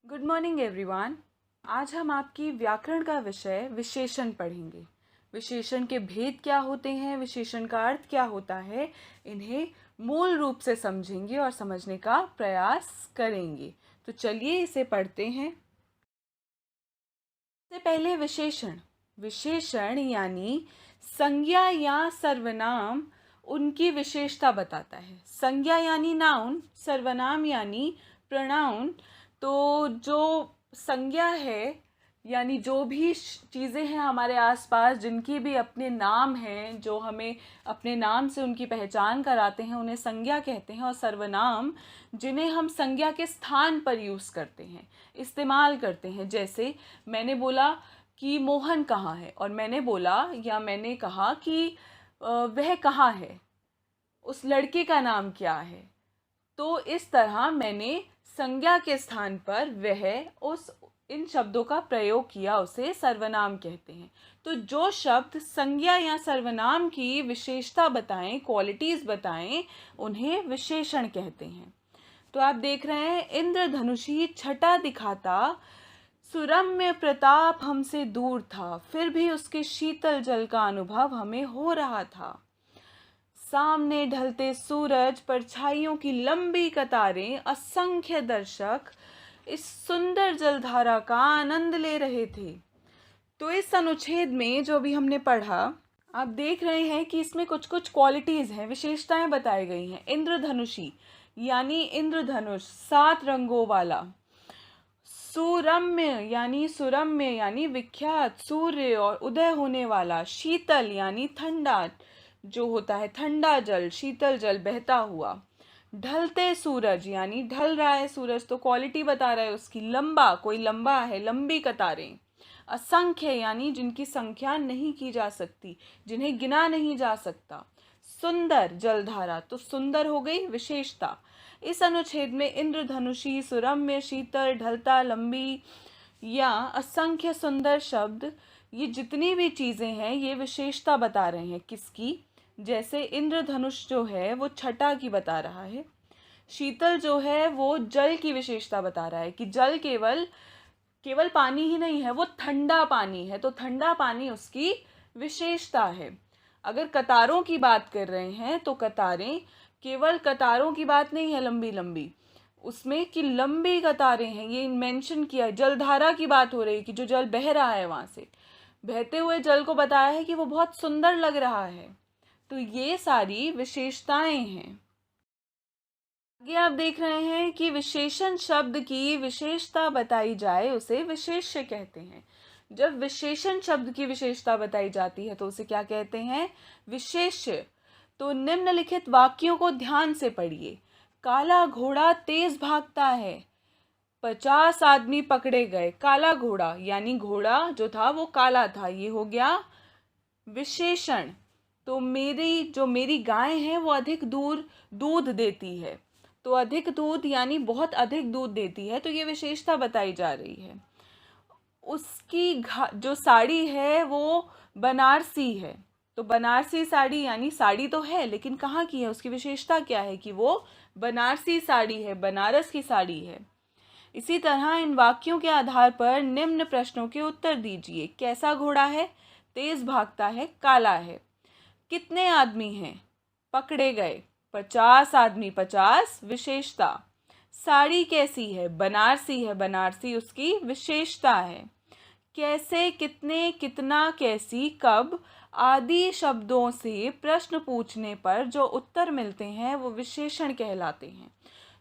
Good morning everyone. आज हम आपकी व्याकरण का विषय विशेषण पढ़ेंगे। विशेषण के भेद क्या होते हैं, विशेषण का अर्थ क्या होता है, इन्हें मूल रूप से समझेंगे और समझने का प्रयास करेंगे। तो चलिए इसे पढ़ते हैं। सबसे पहले विशेषण। विशेषण यानी संज्ञा या सर्वनाम उनकी विशेषता बताता है। संज्ञा यानी नाउन, सर्वनाम यानी प्रोनाउन। तो जो संज्ञा है यानी जो भी चीज़ें हैं हमारे आसपास जिनकी भी अपने नाम हैं, जो हमें अपने नाम से उनकी पहचान कराते हैं, उन्हें संज्ञा कहते हैं। और सर्वनाम जिन्हें हम संज्ञा के स्थान पर यूज़ करते हैं, इस्तेमाल करते हैं। जैसे मैंने बोला कि मोहन कहाँ है, और मैंने बोला या मैंने कहा कि वह कहाँ है, उस लड़के का नाम क्या है। तो इस तरह मैंने संज्ञा के स्थान पर वह उस इन शब्दों का प्रयोग किया, उसे सर्वनाम कहते हैं। तो जो शब्द संज्ञा या सर्वनाम की विशेषता बताएं, क्वालिटीज़ बताएं, उन्हें विशेषण कहते हैं। तो आप देख रहे हैं, इंद्रधनुषी छटा दिखाता, सुरम्य प्रताप हमसे दूर था, फिर भी उसके शीतल जल का अनुभव हमें हो रहा था। सामने ढलते सूरज, परछाइयों की लंबी कतारें, असंख्य दर्शक इस सुंदर जलधारा का आनंद ले रहे थे। तो इस अनुच्छेद में जो भी हमने पढ़ा, आप देख रहे हैं कि इसमें कुछ कुछ क्वालिटीज़ हैं, विशेषताएं बताई गई हैं। इंद्रधनुषी यानी इंद्रधनुष 7 रंगों वाला। सुरम्य यानी विख्यात, सूर्य और उदय होने वाला। शीतल यानी ठंडा, जो होता है ठंडा जल, शीतल जल बहता हुआ। ढलते सूरज यानी ढल रहा है सूरज, तो क्वालिटी बता रहा है उसकी। लंबा, कोई लंबा है, लंबी कतारें। असंख्य यानी जिनकी संख्या नहीं की जा सकती, जिन्हें गिना नहीं जा सकता। सुंदर जलधारा, तो सुंदर हो गई विशेषता। इस अनुच्छेद में इंद्रधनुषी, सुरम्य, शीतल, ढलता, लंबी या असंख्य सुंदर शब्द, ये जितनी भी चीज़ें हैं ये विशेषता बता रहे हैं। किसकी? जैसे इंद्रधनुष जो है वो छटा की बता रहा है। शीतल जो है वो जल की विशेषता बता रहा है कि जल केवल केवल पानी ही नहीं है, वो ठंडा पानी है, तो ठंडा पानी उसकी विशेषता है। अगर कतारों की बात कर रहे हैं तो कतारें केवल कतारों की बात नहीं है लंबी लंबी, उसमें कि लंबी कतारें हैं, ये मेंशन किया है। जलधारा की बात हो रही है कि जो जल बह रहा है, वहाँ से बहते हुए जल को बताया है कि वो बहुत सुंदर लग रहा है। तो ये सारी विशेषताएं हैं। आगे आप देख रहे हैं कि विशेषण शब्द की विशेषता बताई जाए उसे विशेष्य कहते हैं। जब विशेषण शब्द की विशेषता बताई जाती है तो उसे क्या कहते हैं? विशेष्य। तो निम्नलिखित वाक्यों को ध्यान से पढ़िए। काला घोड़ा तेज भागता है, 50 आदमी पकड़े गए। काला घोड़ा यानी घोड़ा जो था वो काला था, ये हो गया विशेषण। तो मेरी गाय है वो अधिक दूध देती है, तो अधिक दूध यानी बहुत अधिक दूध देती है, तो ये विशेषता बताई जा रही है। उसकी जो साड़ी है वो बनारसी है, तो बनारसी साड़ी यानी साड़ी तो है लेकिन कहाँ की है, उसकी विशेषता क्या है कि वो बनारसी साड़ी है, बनारस की साड़ी है। इसी तरह इन वाक्यों के आधार पर निम्न प्रश्नों के उत्तर दीजिए। कैसा घोड़ा है? तेज भागता है, काला है। कितने आदमी हैं? पकड़े गए, 50 आदमी, 50 विशेषता। साड़ी कैसी है? बनारसी है, बनारसी उसकी विशेषता है। कैसे, कितने, कितना, कैसी, कब आदि शब्दों से प्रश्न पूछने पर जो उत्तर मिलते हैं वो विशेषण कहलाते हैं।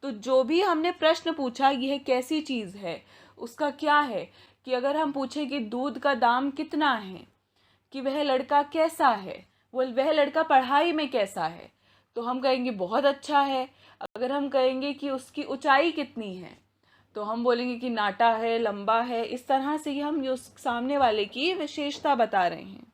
तो जो भी हमने प्रश्न पूछा, यह कैसी चीज़ है, उसका क्या है, कि अगर हम पूछें कि दूध का दाम कितना है, कि वह लड़का कैसा है, वह लड़का पढ़ाई में कैसा है, तो हम कहेंगे बहुत अच्छा है। अगर हम कहेंगे कि उसकी ऊंचाई कितनी है, तो हम बोलेंगे कि नाटा है, लंबा है। इस तरह से ही हम उस सामने वाले की विशेषता बता रहे हैं।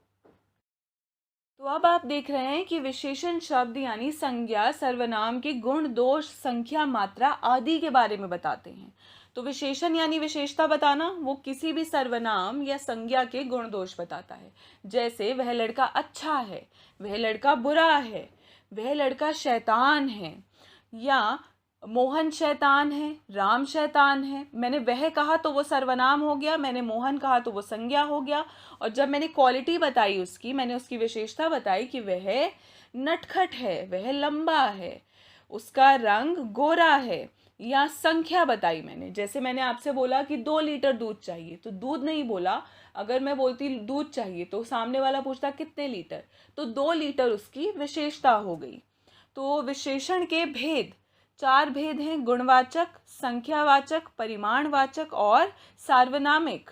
तो अब आप देख रहे हैं कि विशेषण शब्द यानी संज्ञा सर्वनाम के गुण, दोष, संख्या, मात्रा आदि के बारे में बताते हैं। तो विशेषण यानी विशेषता बताना, वो किसी भी सर्वनाम या संज्ञा के गुण दोष बताता है। जैसे वह लड़का अच्छा है, वह लड़का बुरा है, वह लड़का शैतान है, या मोहन शैतान है, राम शैतान है। मैंने वह कहा तो वो सर्वनाम हो गया, मैंने मोहन कहा तो वो संज्ञा हो गया। और जब मैंने क्वालिटी बताई उसकी, मैंने उसकी विशेषता बताई कि वह नटखट है, वह लंबा है, उसका रंग गोरा है, या संख्या बताई मैंने। जैसे मैंने आपसे बोला कि 2 लीटर दूध चाहिए, तो दूध नहीं बोला। अगर मैं बोलती दूध चाहिए तो सामने वाला पूछता कितने लीटर, तो 2 लीटर उसकी विशेषता हो गई। तो विशेषण के भेद 4 भेद हैं: गुणवाचक, संख्यावाचक, परिमाणवाचक और सार्वनामिक।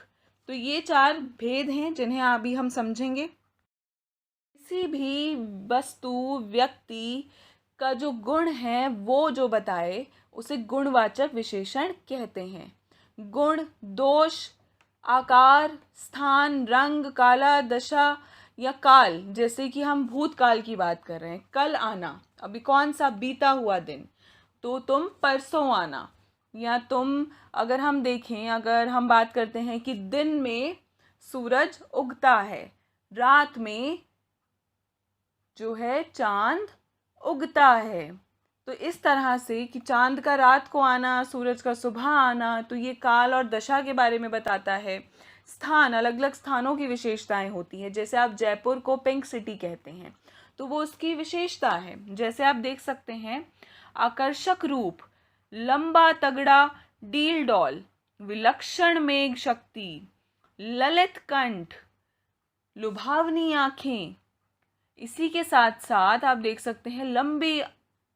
तो ये 4 भेद हैं जिन्हें अभी हम समझेंगे। किसी भी वस्तु, व्यक्ति का जो गुण है वो जो बताए उसे गुणवाचक विशेषण कहते हैं। गुण, दोष, आकार, स्थान, रंग, काला, दशा या काल, जैसे कि हम भूतकाल की बात कर रहे हैं, कल आना, अभी कौन सा बीता हुआ दिन, तो तुम परसों आना। या तुम, अगर हम देखें, अगर हम बात करते हैं कि दिन में सूरज उगता है, रात में जो है चांद उगता है। तो इस तरह से कि चांद का रात को आना, सूरज का सुबह आना, तो ये काल और दशा के बारे में बताता है। स्थान, अलग अलग स्थानों की विशेषताएं होती हैं। जैसे आप जयपुर को पिंक सिटी कहते हैं, तो वो उसकी विशेषता है। जैसे आप देख सकते हैं, आकर्षक रूप, लंबा तगड़ा डील डॉल, विलक्षण मेघ शक्ति, ललित कंठ, लुभावनी आंखें। इसी के साथ साथ आप देख सकते हैं लंबी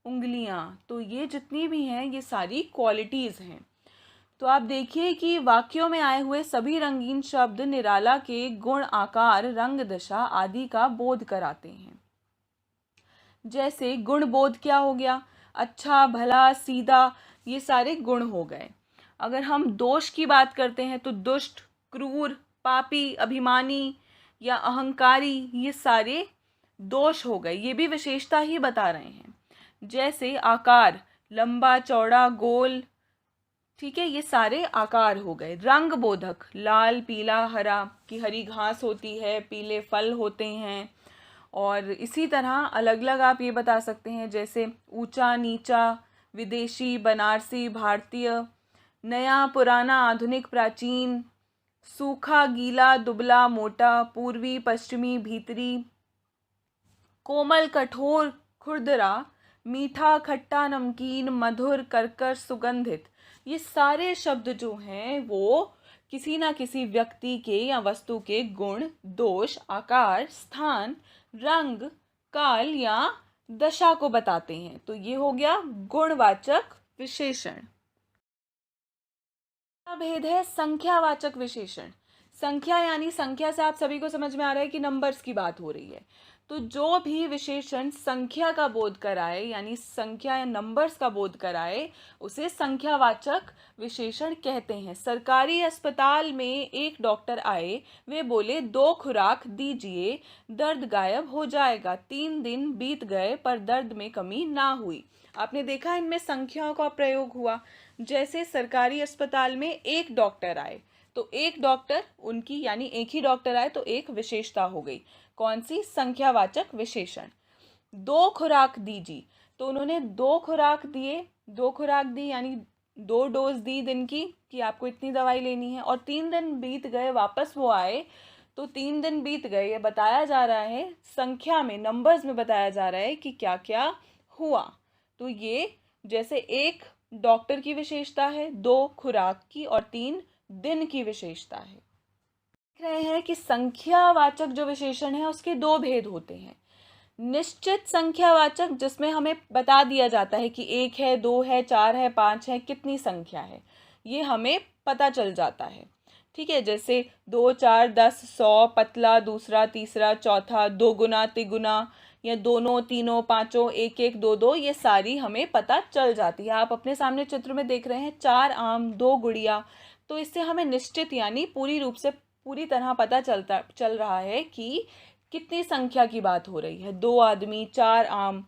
उंगलियां। तो ये जितनी भी हैं ये सारी क्वालिटीज़ हैं। तो आप देखिए कि वाक्यों में आए हुए सभी रंगीन शब्द निराला के गुण, आकार, रंग, दशा आदि का बोध कराते हैं। जैसे गुण बोध क्या हो गया? अच्छा, भला, सीधा, ये सारे गुण हो गए। अगर हम दोष की बात करते हैं तो दुष्ट, क्रूर, पापी, अभिमानी या अहंकारी, ये सारे दोष हो गए। ये भी विशेषता ही बता रहे हैं। जैसे आकार, लंबा, चौड़ा, गोल, ठीक है, ये सारे आकार हो गए। रंग बोधक, लाल, पीला, हरा, की हरी घास होती है, पीले फल होते हैं। और इसी तरह अलग अलग आप ये बता सकते हैं, जैसे ऊंचा, नीचा, विदेशी, बनारसी, भारतीय, नया, पुराना, आधुनिक, प्राचीन, सूखा, गीला, दुबला, मोटा, पूर्वी, पश्चिमी, भीतरी, कोमल, कठोर, खुरदरा, मीठा, खट्टा, नमकीन, मधुर, कर्कश, सुगंधित। ये सारे शब्द जो हैं वो किसी ना किसी व्यक्ति के या वस्तु के गुण, दोष, आकार, स्थान, रंग, काल या दशा को बताते हैं। तो ये हो गया गुणवाचक विशेषण। भेद है संख्यावाचक विशेषण। संख्या यानी, संख्या से आप सभी को समझ में आ रहा है कि नंबर्स की बात हो रही है। तो जो भी विशेषण संख्या का बोध कराए, यानी संख्या या नंबर्स का बोध कराए, उसे संख्यावाचक विशेषण कहते हैं। सरकारी अस्पताल में एक डॉक्टर आए, वे बोले 2 खुराक दीजिए, दर्द गायब हो जाएगा। 3 दिन बीत गए पर दर्द में कमी ना हुई। आपने देखा इनमें संख्याओं का प्रयोग हुआ। जैसे सरकारी अस्पताल में एक डॉक्टर आए, तो एक डॉक्टर, उनकी यानी एक ही डॉक्टर आए तो एक विशेषता हो गई। कौन सी? संख्यावाचक विशेषण। 2 खुराक दीजिए, तो उन्होंने 2 खुराक दिए, 2 खुराक दी यानी 2 डोज दी दिन की, कि आपको इतनी दवाई लेनी है। और 3 दिन बीत गए, वापस वो आए, तो 3 दिन बीत गए, ये बताया जा रहा है संख्या में, नंबर्स में बताया जा रहा है कि क्या क्या हुआ। तो ये जैसे एक डॉक्टर की विशेषता है, 2 खुराक की और 3 दिन की विशेषता है। देख रहे हैं कि संख्यावाचक जो विशेषण है उसके 2 भेद होते हैं। निश्चित संख्यावाचक, जिसमें हमें बता दिया जाता है कि 1 है, 2 है, 4 है, 5 है, कितनी संख्या है, ये हमें पता चल जाता है। ठीक है, जैसे 2, 4, 10, 100, पतला, दूसरा, तीसरा, चौथा, 2 गुना, तिगुना, या दोनों, तीनों, पांचों, 1, 1, 2, 2, ये सारी हमें पता चल जाती है। आप अपने सामने चित्र में देख रहे हैं 4 आम, 2 गुड़िया। तो इससे हमें निश्चित यानी पूरी रूप से, पूरी तरह पता चल रहा है कि कितनी संख्या की बात हो रही है। 2 आदमी, 4 आम।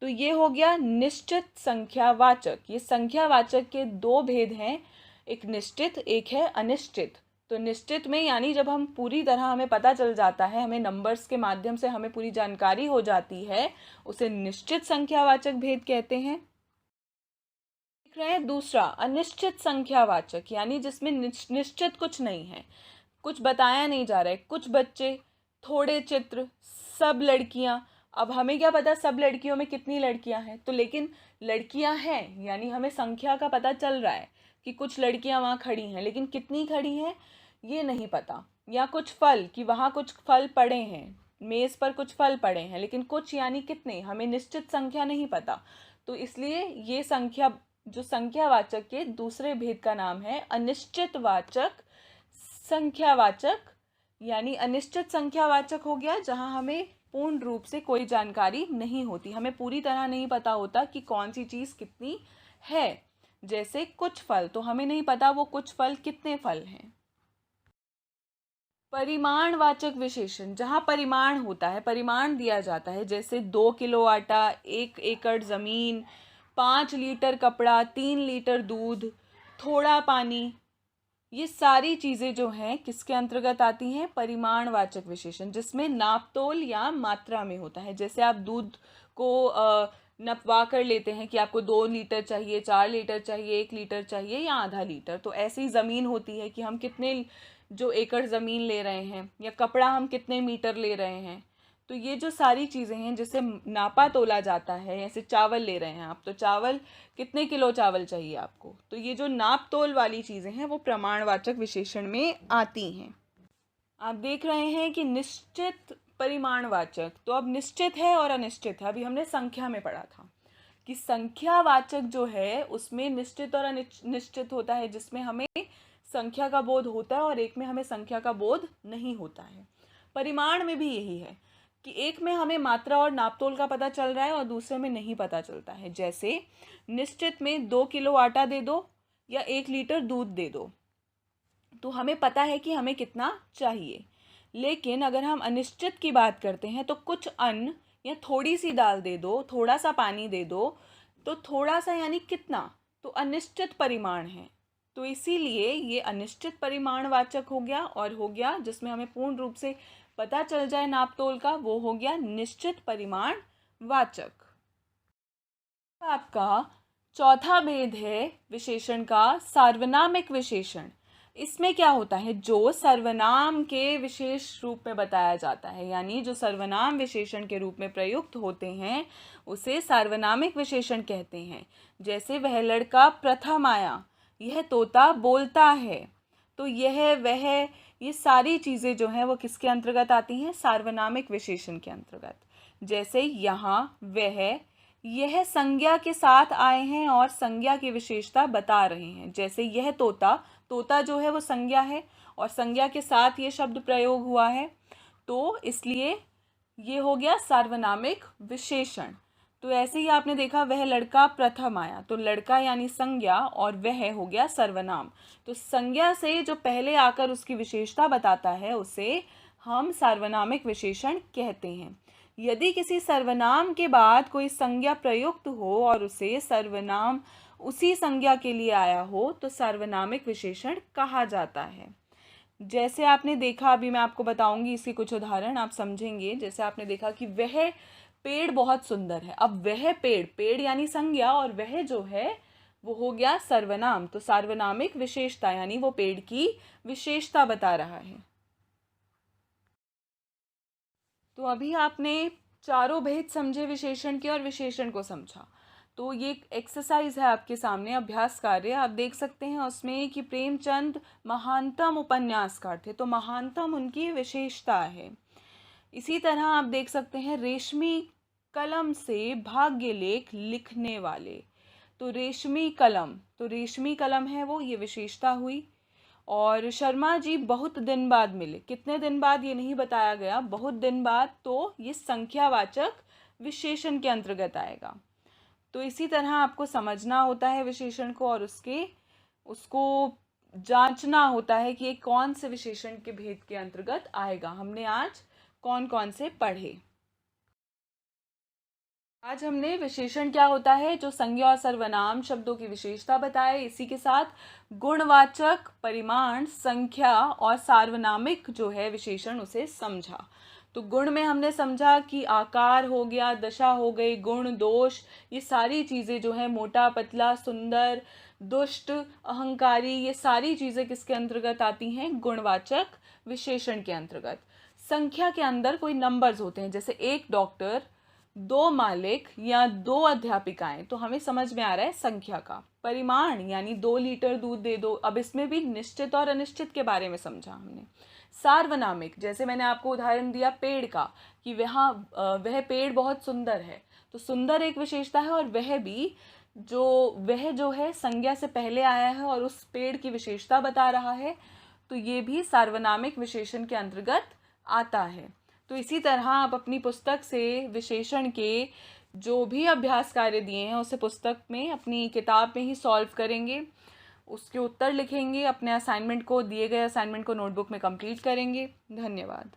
तो ये हो गया निश्चित संख्यावाचक। ये संख्यावाचक के 2 भेद हैं, एक निश्चित, एक है अनिश्चित। तो निश्चित में यानी जब हम पूरी तरह हमें पता चल जाता है, हमें नंबर्स के माध्यम से हमें पूरी जानकारी हो जाती है, उसे निश्चित संख्यावाचक भेद कहते हैं। रहे हैं दूसरा अनिश्चित संख्यावाचक, यानी जिसमें निश्चित कुछ नहीं है, कुछ बताया नहीं जा रहा है। कुछ बच्चे, थोड़े चित्र, सब लड़कियां। अब हमें क्या पता सब लड़कियों में कितनी लड़कियां हैं, तो लेकिन लड़कियां हैं यानी हमें संख्या का पता चल रहा है कि कुछ लड़कियां वहाँ खड़ी हैं, लेकिन कितनी खड़ी हैं ये नहीं पता। या कुछ फल, कि वहाँ कुछ फल पड़े हैं, मेज़ पर कुछ फल पड़े हैं, लेकिन कुछ यानी कितने, हमें निश्चित संख्या नहीं पता। तो इसलिए ये संख्या, जो संख्यावाचक के दूसरे भेद का नाम है अनिश्चितवाचक संख्यावाचक। यानी अनिश्चित संख्यावाचक हो गया जहाँ हमें पूर्ण रूप से कोई जानकारी नहीं होती, हमें पूरी तरह नहीं पता होता कि कौन सी चीज़ कितनी है। जैसे कुछ फल, तो हमें नहीं पता वो कुछ फल कितने फल हैं। परिमाणवाचक विशेषण, जहाँ परिमाण होता है, परिमाण दिया जाता है, जैसे 2 किलो आटा, 1 एकड़ ज़मीन, 5 लीटर कपड़ा, 3 लीटर दूध, थोड़ा पानी, ये सारी चीज़ें जो हैं किसके अंतर्गत आती हैं, परिमाणवाचक विशेषण, जिसमें नापतोल या मात्रा में होता है। जैसे आप दूध को नपवा कर लेते हैं कि आपको 2 लीटर चाहिए, 4 लीटर चाहिए, 1 लीटर चाहिए या आधा लीटर, तो ऐसी ही ज़मीन होती है कि हम कितने जो एकड़ ज़मीन ले रहे हैं, या कपड़ा हम कितने मीटर ले रहे हैं। तो ये जो सारी चीज़ें हैं जिसे नापा तोला जाता है, जैसे चावल ले रहे हैं आप, तो चावल कितने किलो चावल चाहिए आपको, तो ये जो नाप तोल वाली चीज़ें हैं वो प्रमाणवाचक विशेषण में आती हैं। आप देख रहे हैं कि निश्चित परिमाणवाचक, तो अब निश्चित है और अनिश्चित है। अभी हमने संख्या में पढ़ा था कि संख्यावाचक जो है उसमें निश्चित और अनिश्चित होता है, जिसमें हमें संख्या का बोध होता है और एक में हमें संख्या का बोध नहीं होता है। परिमाण में भी यही है कि एक में हमें मात्रा और नापतोल का पता चल रहा है और दूसरे में नहीं पता चलता है। जैसे निश्चित में 2 किलो आटा दे दो या 1 लीटर दूध दे दो, तो हमें पता है कि हमें कितना चाहिए। लेकिन अगर हम अनिश्चित की बात करते हैं तो कुछ अन्न या थोड़ी सी दाल दे दो, थोड़ा सा पानी दे दो, तो थोड़ा सा यानी कितना, तो अनिश्चित परिमाण है। तो इसीलिए ये अनिश्चित परिमाणवाचक हो गया, और हो गया जिसमें हमें पूर्ण रूप से पता चल जाए नापतोल का, वो हो गया निश्चित परिमाणवाचक। आपका चौथा भेद है विशेषण का सार्वनामिक विशेषण। इसमें क्या होता है, जो सर्वनाम के विशेष रूप में बताया जाता है, यानी जो सर्वनाम विशेषण के रूप में प्रयुक्त होते हैं उसे सार्वनामिक विशेषण कहते हैं। जैसे वह लड़का प्रथम आया, यह तोता बोलता है, तो यह वह, ये सारी चीज़ें जो हैं वो किसके अंतर्गत आती हैं, सार्वनामिक विशेषण के अंतर्गत। जैसे यहाँ वह, यह संज्ञा के साथ आए हैं और संज्ञा की विशेषता बता रहे हैं। जैसे यह तोता, तोता जो है वो संज्ञा है और संज्ञा के साथ ये शब्द प्रयोग हुआ है, तो इसलिए ये हो गया सार्वनामिक विशेषण। तो ऐसे ही आपने देखा वह लड़का प्रथम आया, तो लड़का यानी संज्ञा और वह हो गया सर्वनाम। तो संज्ञा से जो पहले आकर उसकी विशेषता बताता है उसे हम सार्वनामिक विशेषण कहते हैं। यदि किसी सर्वनाम के बाद कोई संज्ञा प्रयुक्त हो और उसे सर्वनाम उसी संज्ञा के लिए आया हो तो सार्वनामिक विशेषण कहा जाता है। जैसे आपने देखा, अभी मैं आपको बताऊंगी इसके कुछ उदाहरण, आप समझेंगे। जैसे आपने देखा कि वह पेड़ बहुत सुंदर है, अब वह पेड़, पेड़ यानी संज्ञा और वह जो है वो हो गया सर्वनाम, तो सार्वनामिक विशेषता यानी वो पेड़ की विशेषता बता रहा है। तो अभी आपने चारों भेद समझे विशेषण के और विशेषण को समझा। तो ये एक एक्सरसाइज है आपके सामने, अभ्यास कार्य। आप देख सकते हैं उसमें कि प्रेमचंद महानतम उपन्यासकार थे, तो महानतम उनकी विशेषता है। इसी तरह आप देख सकते हैं रेशमी कलम से भाग्य लेख लिखने वाले, तो रेशमी कलम, तो रेशमी कलम है वो, ये विशेषता हुई। और शर्मा जी बहुत दिन बाद मिले, कितने दिन बाद ये नहीं बताया गया, बहुत दिन बाद, तो ये संख्यावाचक विशेषण के अंतर्गत आएगा। तो इसी तरह आपको समझना होता है विशेषण को और उसको जांचना होता है कि ये कौन से विशेषण के भेद के अंतर्गत आएगा। हमने आज कौन कौन से पढ़े। आज हमने विशेषण क्या होता है, जो संज्ञा और सर्वनाम शब्दों की विशेषता बताए, इसी के साथ गुणवाचक, परिमाण, संख्या और सार्वनामिक जो है विशेषण उसे समझा। तो गुण में हमने समझा कि आकार हो गया, दशा हो गई, गुण, दोष, ये सारी चीज़ें जो है मोटा, पतला, सुंदर, दुष्ट, अहंकारी, ये सारी चीज़ें किसके अंतर्गत आती हैं? गुणवाचक विशेषण के अंतर्गत। संख्या के अंदर कोई नंबर्स होते हैं, जैसे एक डॉक्टर, दो मालिक या दो अध्यापिकाएं, तो हमें समझ में आ रहा है संख्या का। परिमाण यानी 2 लीटर दूध दे दो, अब इसमें भी निश्चित और अनिश्चित के बारे में समझा हमने। सार्वनामिक, जैसे मैंने आपको उदाहरण दिया पेड़ का, कि वह पेड़ बहुत सुंदर है, तो सुंदर एक विशेषता है, और वह जो है संज्ञा से पहले आया है और उस पेड़ की विशेषता बता रहा है, तो ये भी सार्वनामिक विशेषण के अंतर्गत आता है। तो इसी तरह आप अपनी पुस्तक से विशेषण के जो भी अभ्यास कार्य दिए हैं उसे पुस्तक में, अपनी किताब में ही सॉल्व करेंगे, उसके उत्तर लिखेंगे, अपने असाइनमेंट को, दिए गए असाइनमेंट को नोटबुक में कंप्लीट करेंगे। धन्यवाद।